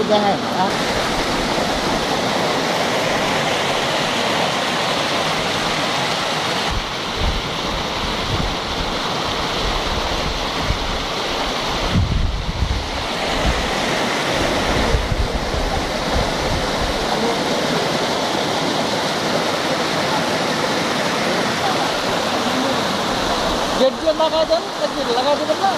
দেখেন গেট দিয়ে লাগাই দেন, লাগাই দেবেন না।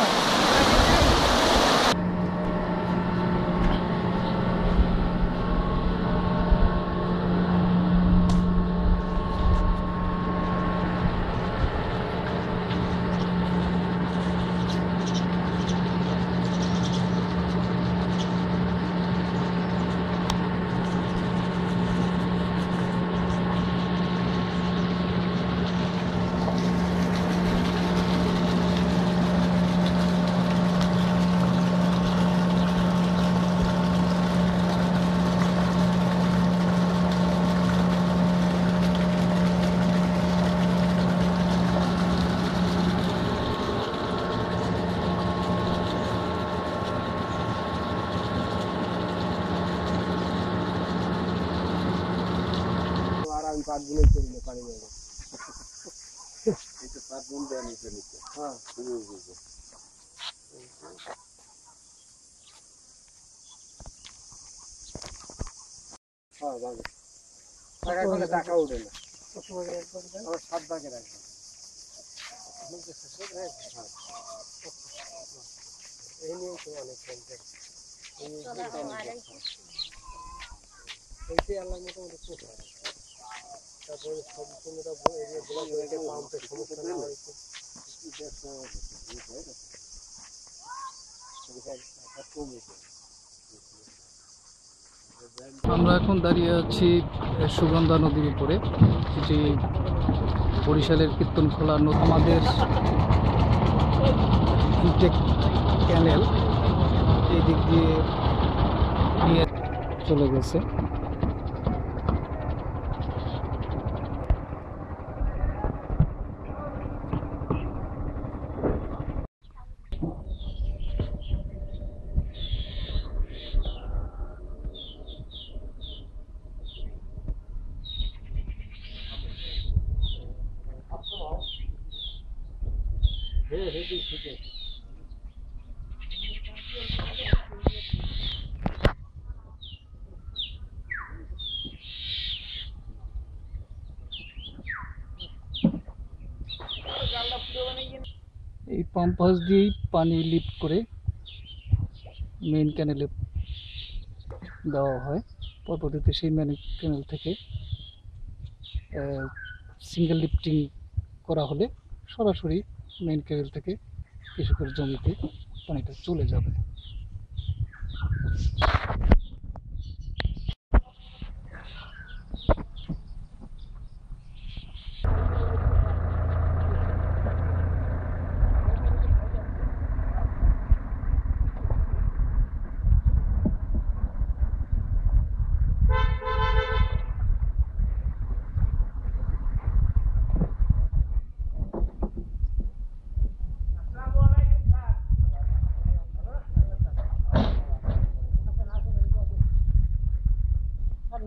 पाँच गुने चलिए पानी में इसे पाँच गुन देने के लिए हाँ हाँ बाकी टाका कोले टाका उड़े ना और सात बाकी रहे ये नहीं तो अनेक कंटेंट ये अलग में तो कुछ তারপরে সম্পূর্ণটা এরিয়া ব্লক হয়ে গেছে পাম্পের সমস্যা না হয়েছে আমরা এখন দাঁড়িয়ে আছি সুগন্ধা নদীর উপরে, এটি বরিশালের কীর্তনখোলা আমাদের ইনটেক ক্যানেল এই দিক দিয়ে নিয়ে চলে গেছে। এই পাম্প হাউস দিয়েই পানি লিফট করে মেইন ক্যানেলে দেওয়া হয়। পরবর্তীতে সেই মেইন ক্যানেল থেকে সিঙ্গেল লিফটিং করা হলে সরাসরি মেইন ক্যানেল থেকে কৃষকের জমিতে পানিটা চলে যাবে।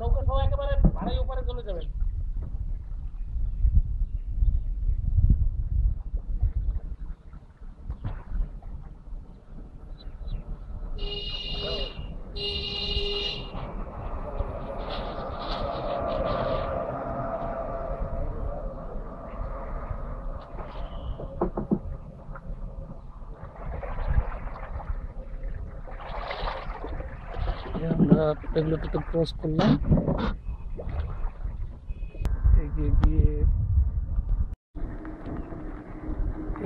নৌকা সহ একেবারে ভাড়াই উপরে চলে যাবেন। আমরা রেগুলেটরটা ক্রস করলাম, এগিয়ে গিয়ে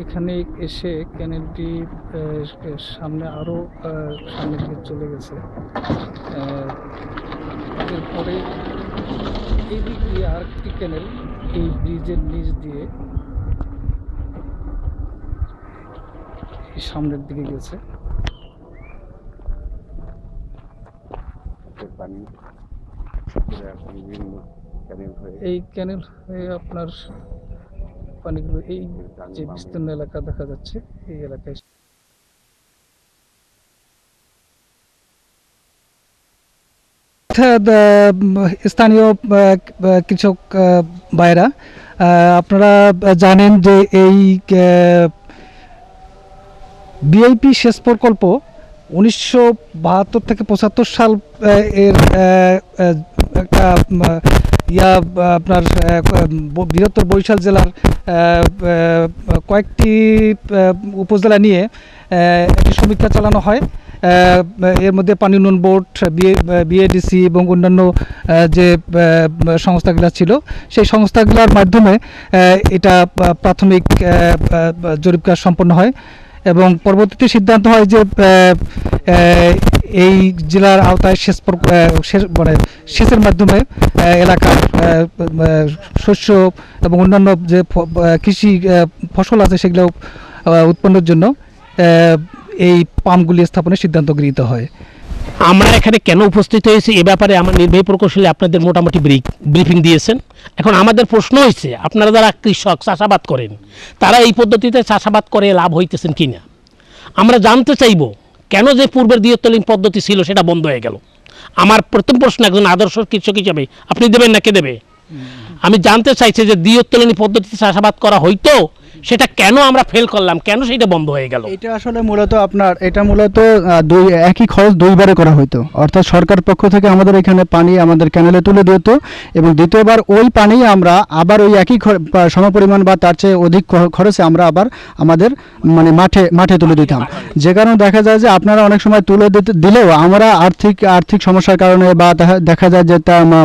এখানে এসে ক্যানেলটি সামনে আরো সামনের দিকে চলে গেছে। এরপরে এই দিক দিয়ে আরেকটি ক্যানেল এই ব্রিজের নিচ দিয়ে সামনের দিকে গেছে। এই ক্যানেল হয়ে আপনার পানিগুলো এই যে বিস্তীর্ণ এলাকা দেখা যাচ্ছে এই এলাকায় স্থানীয় কৃষক ভাইরা, আপনারা জানেন যে এই বিআইপি সেচ প্রকল্প 1972 থেকে 75 সাল এর একটা আপনার বৃহত্তর বরিশাল জেলার কয়েকটি উপজেলা নিয়ে একটি সমীক্ষা চালানো হয়। এর মধ্যে পানি উন্নয়ন বোর্ড, বিএডিসি এবং অন্যান্য যে সংস্থাগুলো ছিল, সেই সংস্থাগুলোর মাধ্যমে এটা প্রাথমিক জরিপ কাজ সম্পন্ন হয় এবং পরবর্তীতে সিদ্ধান্ত হয় যে এই জেলার আওতায় সেচের মাধ্যমে এলাকার শস্য এবং অন্যান্য যে কৃষি ফসল আছে সেগুলো উৎপন্নের জন্য এই পাম্পগুলি স্থাপনের সিদ্ধান্ত গৃহীত হয়। আমরা এখানে কেন উপস্থিত হয়েছি এ ব্যাপারে আমার নির্বাহী প্রকৌশলী আপনাদের মোটামুটি ব্রিফিং দিয়েছেন। এখন আমাদের প্রশ্ন হয়েছে, আপনারা যারা কৃষক চাষাবাদ করেন তারা এই পদ্ধতিতে চাষাবাদ করে লাভ হইতেছেন কিনা আমরা জানতে চাইব। কেন যে পূর্বের দ্বিতীয় পদ্ধতি ছিল সেটা বন্ধ হয়ে গেল? আমার প্রথম প্রশ্ন, একজন আদর্শ কৃষক হিসাবে আপনি দেবেন না কে দেবে? আমি জানতে চাইছি যে দ্বিতীয় পদ্ধতিতে চাষাবাদ করা হইতো, সেটা কেন আমরা ফেল করলাম, কেন সেটা বন্ধ হয়ে গেল? এটা আসলে মূলত একই খরচ দুইবারে করা হইতো, অর্থাৎ সরকার পক্ষ থেকে আমাদের এখানে পানি আমাদের ক্যানেলে তুলে দিত এবং দ্বিতীয়বার ওই পানি আমরা আবার ওই একই সমপরিমাণ বা তার চেয়ে অধিক খরচে আমরা আবার আমাদের মানে মাঠে তুলে দিতাম। যে কারণে দেখা যায় যে আপনারা অনেক সময় তুলে দিলেও আমরা আর্থিক সমস্যার কারণে বা দেখা যায় যে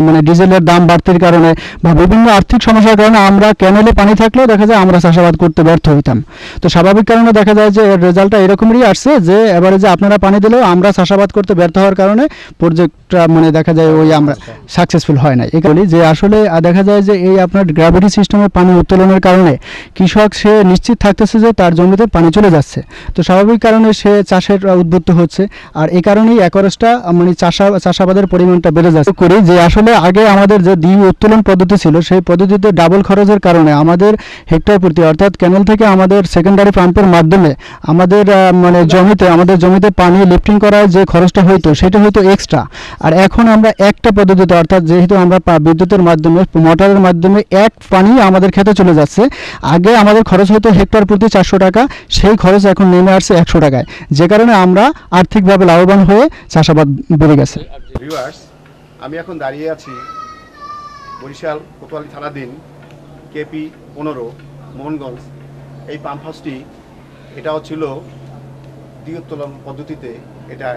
মানে ডিজেলের দাম বাড়তির কারণে বা বিভিন্ন আর্থিক সমস্যার কারণে আমরা ক্যানেলে পানি থাকলেও দেখা যায় আমরা চাষাবাদ করতে ব্যর্থ হইতাম। তো স্বাভাবিক কারণে দেখা যায় যে এর রেজাল্টটা এরকমই আসছে যে এবারে যে আপনারা পানি দিলেও আমরা চাষাবাদ করতে ব্যর্থ হওয়ার কারণে প্রজেক্টটা মানে দেখা যায় ওই আমরা সাকসেসফুল হয় না। এই কারণে যে আসলে দেখা যায় যে এই আপনার গ্র্যাভিটি সিস্টেমে পানি উত্তোলনের কারণে কৃষক সে নিশ্চিত থাকতেছে যে তার জমিতে পানি চলে যাচ্ছে, তো স্বাভাবিক কারণে সে চাষের উদ্বুদ্ধ হচ্ছে। আর এই কারণেই একরসটা মানে চাষাবাদের পরিমাণটা বেড়ে যাচ্ছে। করি যে আসলে আগে আমাদের যে দ্বি উত্তোলন পদ্ধতি ছিল সেই পদ্ধতিতে ডাবল খরচের কারণে আমাদের হেক্টর প্রতি অর্থাৎ ক্যানেল থেকে আমাদের সেকেন্ডারি পাম্পের মাধ্যমে আমাদের মানে আমাদের জমিতে পানি লিফটিং করার যে খরচটা হইতো সেটা হয়তো এক্সট্রা। আর এখন আমরা একটা পদ্ধতিতে অর্থাৎ যেহেতু আমরা বিদ্যুতের মাধ্যমে মোটরের মাধ্যমে এক পানি আমাদের খেতে চলে যাচ্ছে, আগে আমাদের খরচ হতো হেক্টর প্রতি 400 টাকা, সেই খরচ এখন নেমে আসছে 100 টাকায়, যে কারণে আমরা আর্থিকভাবে লাভবান হয়ে চাষাবাদ বেড়ে গেছে। ভিউয়ার্স, আমি এখন দাঁড়িয়ে আছি বরিশাল কোতোয়ালি থানাধীন কেপি 15 মোহনগঞ্জ। এই পাম্প হাউসটি এটাও ছিল দ্বিউত্তোলন পদ্ধতিতে এটা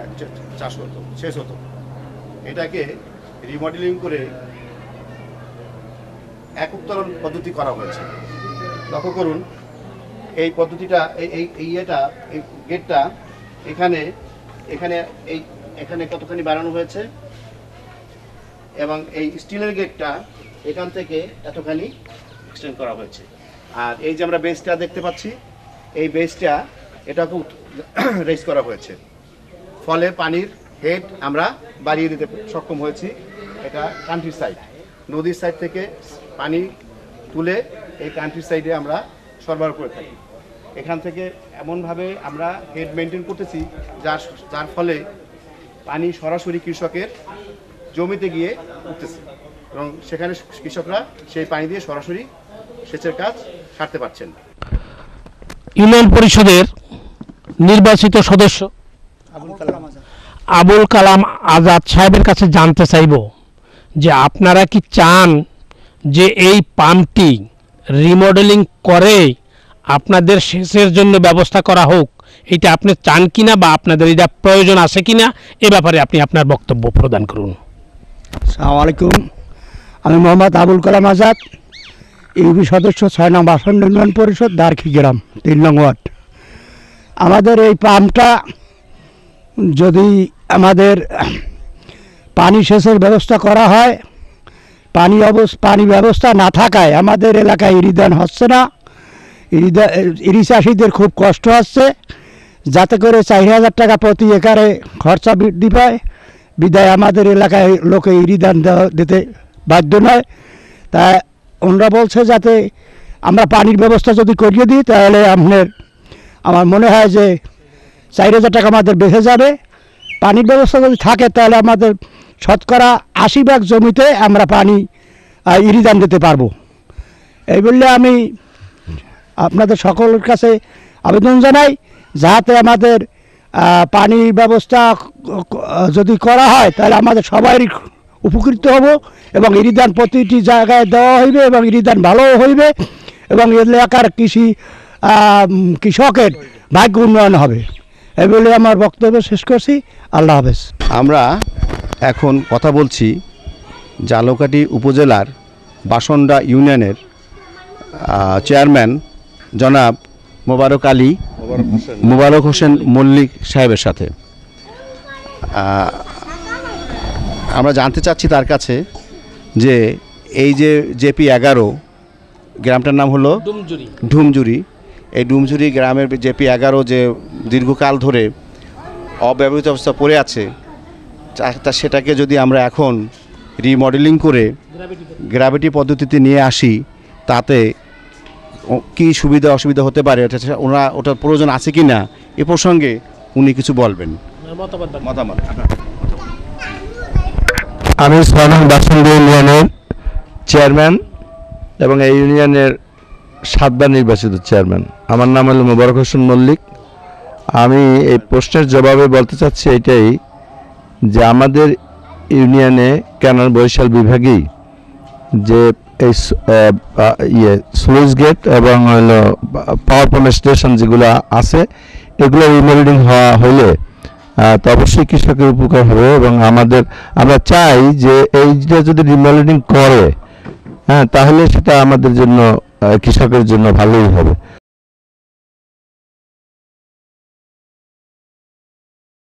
শেষ হতো। এটাকে রিমডেলিং করে এক উত্তোলন পদ্ধতি করা হয়েছে। লক্ষ্য করুন এই পদ্ধতিটা এই গেটটা এখানে কতখানি বাড়ানো হয়েছে এবং এই স্টিলের গেটটা এখান থেকে এতখানি এক্সটেন্ড করা হয়েছে। আর এই যে আমরা বেসটা দেখতে পাচ্ছি, এই বেসটা এটাকে রেজ করা হয়েছে, ফলে পানির হেড আমরা বাড়িয়ে দিতে সক্ষম হয়েছি। এটা কান্ট্রি সাইড, নদীর সাইড থেকে পানি তুলে এই কান্ট্রি সাইডে আমরা সরবরাহ করে থাকি। এখান থেকে এমনভাবে আমরা হেড মেনটেন করতেছি যার ফলে পানি সরাসরি কৃষকের জমিতে গিয়ে উঠতেছে এবং সেখানে কৃষকরা সেই পানি দিয়ে সরাসরি সেচের কাজ সারতে পারছেন। ইউনিয়ন পরিষদের নির্বাচিত সদস্য আবুল কালাম আজাদ সাহেবের কাছে জানতে চাইব যে আপনারা কি চান যে এই পাম্পটি রিমডেলিং করে আপনাদের সেচের জন্য ব্যবস্থা করা হোক, এটা আপনি চান কিনা বা আপনাদের এটা প্রয়োজন আছে কিনা, এ ব্যাপারে আপনি আপনার বক্তব্য প্রদান করুন। আসসালামু আলাইকুম, আমি মোহাম্মদ আবুল কালাম আজাদ, ইউপি সদস্য 6 নং আসন্ন ইউনিয়ন পরিষদ দারখি গ্রাম 3 নং ওয়ার্ড। আমাদের এই পাম্পটা যদি আমাদের পানি সেচের ব্যবস্থা করা হয়, পানি ব্যবস্থা না থাকায় আমাদের এলাকায় ইরিদান হচ্ছে না, ইরি চাষিদের খুব কষ্ট হচ্ছে, যাতে করে 4000 টাকা প্রতি একরে খরচা বৃদ্ধি পায়, বিদায় আমাদের এলাকায় লোকে ইরিদান দিতে বাধ্য নয়। তাই ওনারা বলছে যাতে আমরা পানির ব্যবস্থা যদি করিয়ে দিই তাহলে আমার মনে হয় যে 4000 টাকা আমাদের বেঁচে যাবে। পানির ব্যবস্থা যদি থাকে তাহলে আমাদের শতকরা 80% জমিতে আমরা পানি ইরিদান দিতে পারবো। এই বললে আমি আপনাদের সকলের কাছে আবেদন জানাই, যাতে আমাদের পানি ব্যবস্থা যদি করা হয় তাহলে আমাদের সবাই উপকৃত হব, এবং ইরিদান প্রতিটি জায়গায় দেওয়া হইবে এবং ইরিদান ভালোও হইবে, এবং এলাকার কৃষকের ভাগ্য উন্নয়ন হবে। এই বলে আমার বক্তব্য শেষ করছি। আল্লাহ হাফেজ। আমরা এখন কথা বলছি ঝালকাঠি উপজেলার বাসন্ডা ইউনিয়নের চেয়ারম্যান জনাব মোবারক হোসেন মল্লিক সাহেবের সাথে। আমরা জানতে চাচ্ছি তার কাছে যে এই যে জেপি 11 গ্রামটার নাম হলো ডুমজুরি, এই ডুমজুরি গ্রামের জেপি 11 যে দীর্ঘকাল ধরে অব্যবহৃত অবস্থা পড়ে আছে, সেটাকে যদি আমরা এখন রিমডেলিং করে গ্র্যাভিটি পদ্ধতিতে নিয়ে আসি, তাতে কি সুবিধা অসুবিধা হতে পারে, ওটার প্রয়োজন আছে কি না, এ প্রসঙ্গে উনি কিছু বলবেন। মতামত। আমি 6 নং বাসন্ডা ইউনিয়নের চেয়ারম্যান এবং এই ইউনিয়নের 7 বার নির্বাচিত চেয়ারম্যান। আমার নাম হলো মোবারক হোসেন মল্লিক। আমি এই প্রশ্নের জবাবে বলতে চাচ্ছি এটাই যে আমাদের ইউনিয়নে ক্যানাল বরিশাল বিভাগেই যে এই স্লুইস গেট এবং হলো পাওয়ার পাম্প স্টেশন যেগুলো আছে, এগুলো রিমোল্ডিং হওয়া হলে তো অবশ্যই কৃষকের উপকার হবে। এবং আমরা চাই যে এইটা যদি রিমোল্ডিং করে, হ্যাঁ, তাহলে সেটা আমাদের জন্য কৃষকের জন্য ভালোই হবে।